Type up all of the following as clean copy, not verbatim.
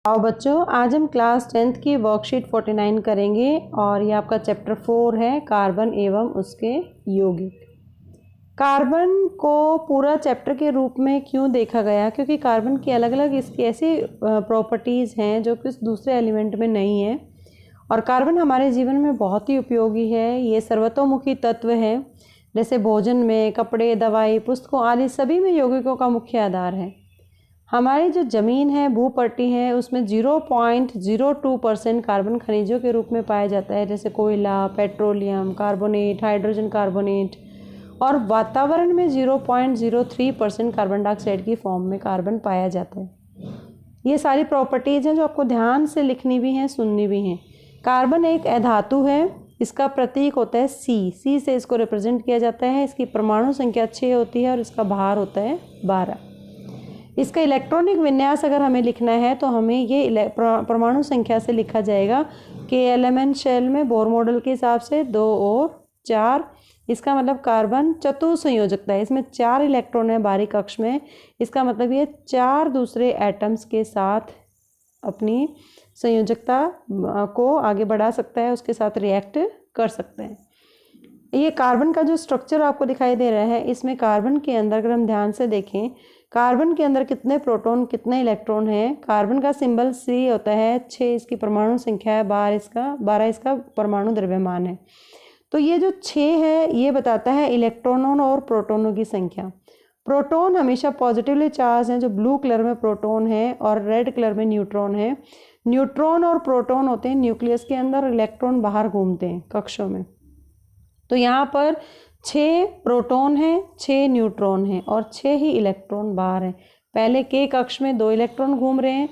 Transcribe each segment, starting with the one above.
आओ बच्चों, आज हम क्लास 10th की वर्कशीट 49 करेंगे और ये आपका चैप्टर 4 है कार्बन एवं उसके यौगिक। कार्बन को पूरा चैप्टर के रूप में क्यों देखा गया? क्योंकि कार्बन की अलग अलग इसकी ऐसी प्रॉपर्टीज़ हैं जो किसी दूसरे एलिमेंट में नहीं है और कार्बन हमारे जीवन में बहुत ही उपयोगी है। ये सर्वतोमुखी तत्व है, जैसे भोजन में, कपड़े, दवाई, पुस्तकों आदि सभी में यौगिकों का मुख्य आधार है। हमारी जो ज़मीन है, भूपट्टी है, उसमें 0.02% कार्बन खनिजों के रूप में पाया जाता है, जैसे कोयला, पेट्रोलियम, कार्बोनेट, हाइड्रोजन कार्बोनेट। और वातावरण में 0.03% कार्बन डाइऑक्साइड की फॉर्म में कार्बन पाया जाता है। ये सारी प्रॉपर्टीज़ हैं जो आपको ध्यान से लिखनी भी हैं, सुननी भी हैं। कार्बन एक अधातु है, इसका प्रतीक होता है सी से इसको रिप्रेजेंट किया जाता है। इसकी परमाणु संख्या 6 होती है और इसका भार होता है 12। इसका इलेक्ट्रॉनिक विन्यास अगर हमें लिखना है तो हमें ये परमाणु संख्या से लिखा जाएगा कि एलिमेंट शेल में बोर मॉडल के हिसाब से 2 और 4। इसका मतलब कार्बन चतुसंयोजकता है, इसमें 4 इलेक्ट्रॉन है बाहरी कक्ष में। इसका मतलब ये 4 दूसरे एटम्स के साथ अपनी संयोजकता को आगे बढ़ा सकता है, उसके साथ रिएक्ट कर सकते हैं। ये कार्बन का जो स्ट्रक्चर आपको दिखाई दे रहा है, इसमें कार्बन के अंदर अगर हम ध्यान से देखें, कार्बन के अंदर कितने प्रोटॉन कितने इलेक्ट्रॉन हैं। कार्बन का सिंबल सी होता है, 6 इसकी परमाणु संख्या है, 12 इसका परमाणु द्रव्यमान है। तो ये जो 6 है ये बताता है इलेक्ट्रॉनों और प्रोटॉनों की संख्या। प्रोटॉन हमेशा पॉजिटिवली चार्ज हैं, जो ब्लू कलर में प्रोटॉन है और रेड कलर में न्यूट्रॉन है। न्यूट्रॉन और प्रोटॉन होते हैं न्यूक्लियस के अंदर, इलेक्ट्रॉन बाहर घूमते हैं कक्षों में। तो यहाँ पर 6 प्रोटॉन हैं, 6 न्यूट्रॉन हैं और 6 ही इलेक्ट्रॉन बाहर हैं। पहले के कक्ष में 2 इलेक्ट्रॉन घूम रहे हैं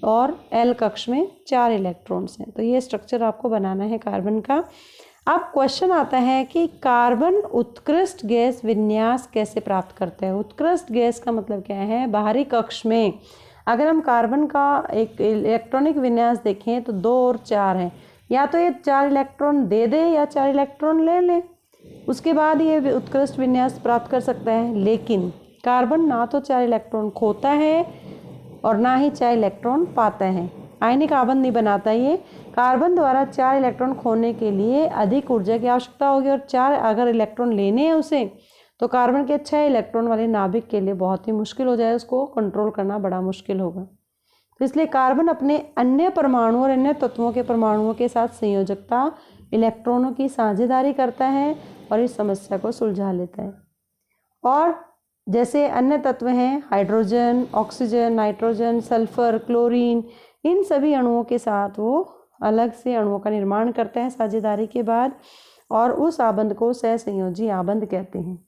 और एल कक्ष में 4 इलेक्ट्रॉन्स हैं। तो ये स्ट्रक्चर आपको बनाना है कार्बन का। अब क्वेश्चन आता है कि कार्बन उत्कृष्ट गैस विन्यास कैसे प्राप्त करता है? उत्कृष्ट गैस का मतलब क्या है? बाहरी कक्ष में अगर हम कार्बन का एक इलेक्ट्रॉनिक विन्यास देखें तो 2 और 4 है। या तो ये 4 इलेक्ट्रॉन दे दे या 4 इलेक्ट्रॉन ले ले, उसके बाद ये उत्कृष्ट विन्यास प्राप्त कर सकता है। लेकिन कार्बन ना तो 4 इलेक्ट्रॉन खोता है और ना ही 4 इलेक्ट्रॉन पाता है, आयनिक आबंध नहीं बनाता। ये कार्बन द्वारा 4 इलेक्ट्रॉन खोने के लिए अधिक ऊर्जा की आवश्यकता होगी और 4 अगर इलेक्ट्रॉन लेने हैं उसे, तो कार्बन के 6 इलेक्ट्रॉन वाले नाभिक के लिए बहुत ही मुश्किल हो जाए, उसको कंट्रोल करना बड़ा मुश्किल होगा। तो इसलिए कार्बन अपने अन्य परमाणुओं और अन्य तत्वों के परमाणुओं के साथ संयोजकता, इलेक्ट्रॉनों की साझेदारी करता है और इस समस्या को सुलझा लेता है। और जैसे अन्य तत्व हैं hydrogen, oxygen, nitrogen, sulphur, chlorine, इन सभी अणुओं के साथ वो अलग से अणुओं का निर्माण करता है साझेदारी के बाद, और उस आबंध को सहसंयोजी आबंध कहते हैं।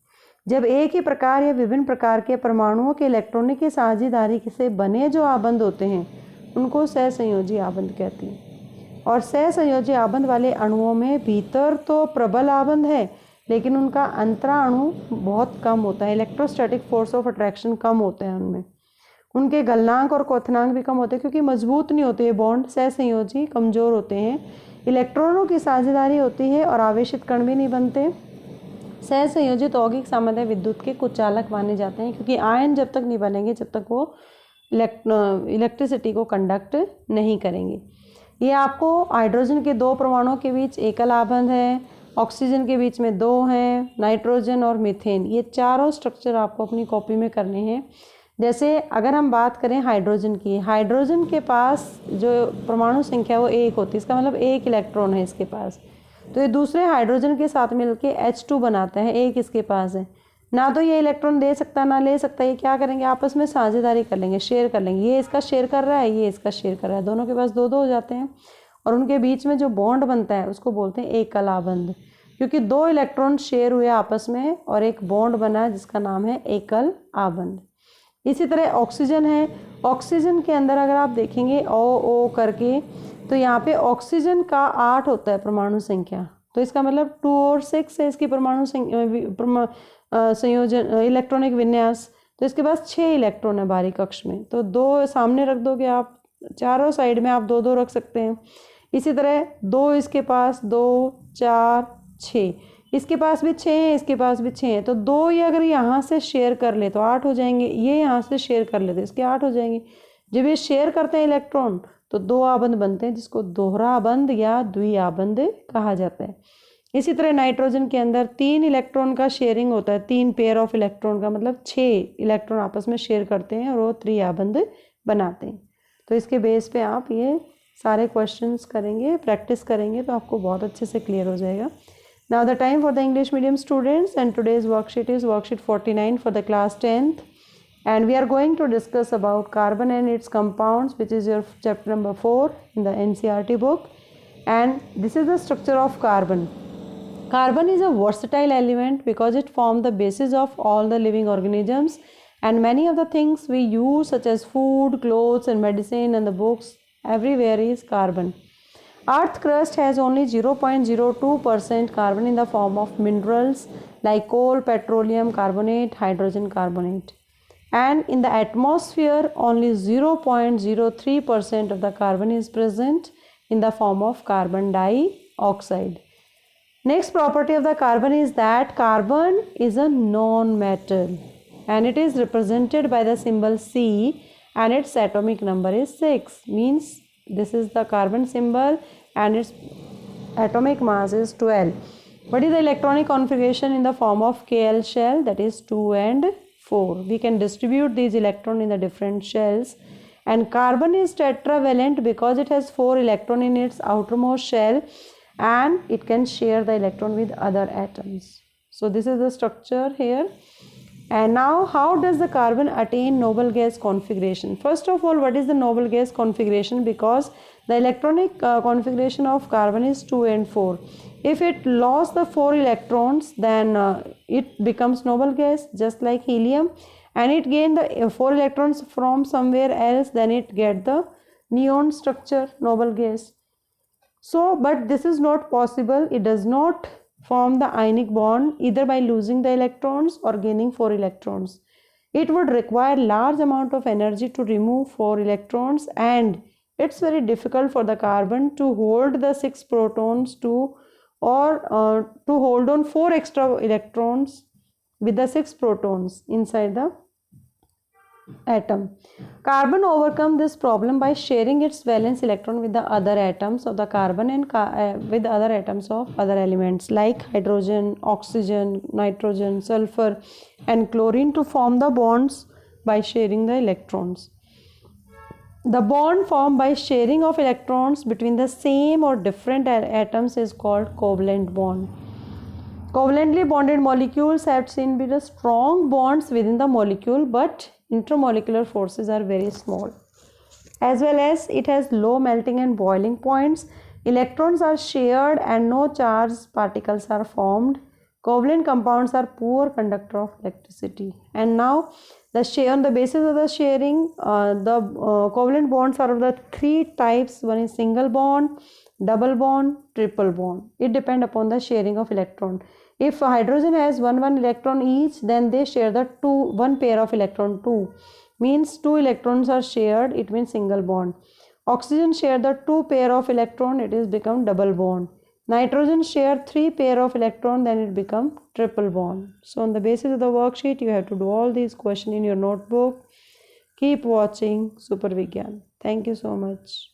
जब एक ही प्रकार या विभिन्न प्रकार के परमाणुओं के इलेक्ट्रॉनिक की साझेदारी से बने जो आबंध होते हैं उनको सहसंयोजी आबंध कहते हैं। और सहसंयोजी आबंध वाले अणुओं में भीतर तो प्रबल आबंध है, लेकिन उनका अंतरा अणु बहुत कम होता है, इलेक्ट्रोस्टैटिक फोर्स ऑफ अट्रैक्शन कम होते हैं उनमें। उनके गलनांक और क्वथनांक भी कम होते हैं क्योंकि मजबूत नहीं होते ये बॉन्ड, सहसंयोजी कमज़ोर होते हैं। इलेक्ट्रॉनों की साझेदारी होती है और आवेशित कण भी नहीं बनते। सहसंयोजित यौगिक सामान्य विद्युत के कुचालक माने जाते हैं क्योंकि आयन जब तक नहीं बनेंगे जब तक वो इलेक्ट्रिसिटी को कंडक्ट नहीं करेंगे। ये आपको हाइड्रोजन के 2 परमाणुओं के बीच एकल आबंध है, ऑक्सीजन के बीच में 2 हैं, नाइट्रोजन और मीथेन, ये चारों स्ट्रक्चर आपको अपनी कॉपी में करने हैं। जैसे अगर हम बात करें हाइड्रोजन की, हाइड्रोजन के पास जो परमाणु संख्या वो 1 होती है, इसका मतलब 1 इलेक्ट्रॉन है इसके पास। तो ये दूसरे हाइड्रोजन के साथ मिलके H2 बनाता है, 1 इसके पास है। ना तो ये इलेक्ट्रॉन दे सकता ना ले सकता, ये क्या करेंगे आपस में साझेदारी कर लेंगे, शेयर कर लेंगे। ये इसका शेयर कर रहा है, ये इसका शेयर कर रहा है, दोनों के पास 2-2 हो जाते हैं और उनके बीच में जो बॉन्ड बनता है उसको बोलते हैं एकल आबंध, क्योंकि 2 इलेक्ट्रॉन शेयर हुए आपस में और एक बॉन्ड बना जिसका नाम है एकल आबंध। इसी तरह ऑक्सीजन है, ऑक्सीजन के अंदर अगर आप देखेंगे O करके, तो यहाँ पे ऑक्सीजन का 8 होता है परमाणु संख्या, तो इसका मतलब 2 और 6 है इसकी परमाणु संयोजन इलेक्ट्रॉनिक विन्यास। तो इसके पास 6 इलेक्ट्रॉन है बाहरी कक्ष में, तो 2 सामने रख दोगे आप, चारों साइड में आप 2-2 रख सकते हैं। इसी तरह 2 इसके पास, 2, 4, 6, इसके पास भी 6 है, इसके पास भी 6 है, तो 2 ये अगर यहाँ से शेयर कर ले तो 8 हो जाएंगे, ये यहाँ से शेयर कर ले तो इसके 8 हो जाएंगे। जब ये शेयर करते हैं इलेक्ट्रॉन तो दो आबंध बनते हैं जिसको दोहरा आबंध या द्विआबंध कहा जाता है। इसी तरह नाइट्रोजन के अंदर 3 इलेक्ट्रॉन का शेयरिंग होता है, 3 पेयर ऑफ इलेक्ट्रॉन का मतलब 6 इलेक्ट्रॉन आपस में शेयर करते हैं और वो त्रिआबंध बनाते हैं। तो इसके बेस पे आप ये सारे क्वेश्चंस करेंगे, प्रैक्टिस करेंगे तो आपको बहुत अच्छे से क्लियर हो जाएगा। Now the time for the English medium students and today's worksheet is worksheet 49 for the class 10th and we are going to discuss about carbon and its compounds, which is your chapter number 4 in the NCERT book. And this is the structure of carbon. Carbon is a versatile element because it forms the basis of all the living organisms, and many of the things we use such as food, clothes and medicine and the books, everywhere is carbon. Earth crust has only 0.02% carbon in the form of minerals like coal, petroleum carbonate, hydrogen carbonate. And in the atmosphere, only 0.03% of the carbon is present in the form of carbon dioxide. Next property of the carbon is that carbon is a non-metal and it is represented by the symbol C and its atomic number is 6. Means this is the carbon symbol and its atomic mass is 12. What is the electronic configuration in the form of Kl shell, that is 2 and 4. We can distribute these electrons in the different shells, and carbon is tetravalent because it has 4 electrons in its outermost shell and it can share the electron with other atoms. So this is the structure here. And now how does the carbon attain noble gas configuration? First of all, what is the noble gas configuration? Because the electronic configuration of carbon is 2 and 4. If it lost the 4 electrons, then it becomes noble gas just like helium, and it gain the 4 electrons from somewhere else, then it get the neon structure, noble gas. So but this is not possible. It does not form the ionic bond either by losing the electrons or gaining 4 electrons. It would require large amount of energy to remove 4 electrons, and it's very difficult for the carbon to hold the 6 protons to hold on 4 extra electrons with the 6 protons inside the atom. Carbon overcome this problem by sharing its valence electron with the other atoms of the carbon and with other atoms of other elements like hydrogen, oxygen, nitrogen, sulfur and chlorine to form the bonds by sharing the electrons. The bond formed by sharing of electrons between the same or different atoms is called covalent bond. Covalently bonded molecules have seen with strong bonds within the molecule, but intermolecular forces are very small. As well as it has low melting and boiling points. Electrons are shared and no charged particles are formed. Covalent compounds are poor conductor of electricity. And now on the basis of the sharing, the covalent bonds are of the 3 types. One is single bond, double bond, triple bond. It depends upon the sharing of electron. If hydrogen has one electron each, then they share the one pair of electron 2. Means 2 electrons are shared, it means single bond. Oxygen share the 2 pair of electron, it is become double bond. Nitrogen share 3 pair of electron, then it become triple bond. So on the basis of the worksheet, you have to do all these questions in your notebook. Keep watching Super Vigyan. Thank you so much.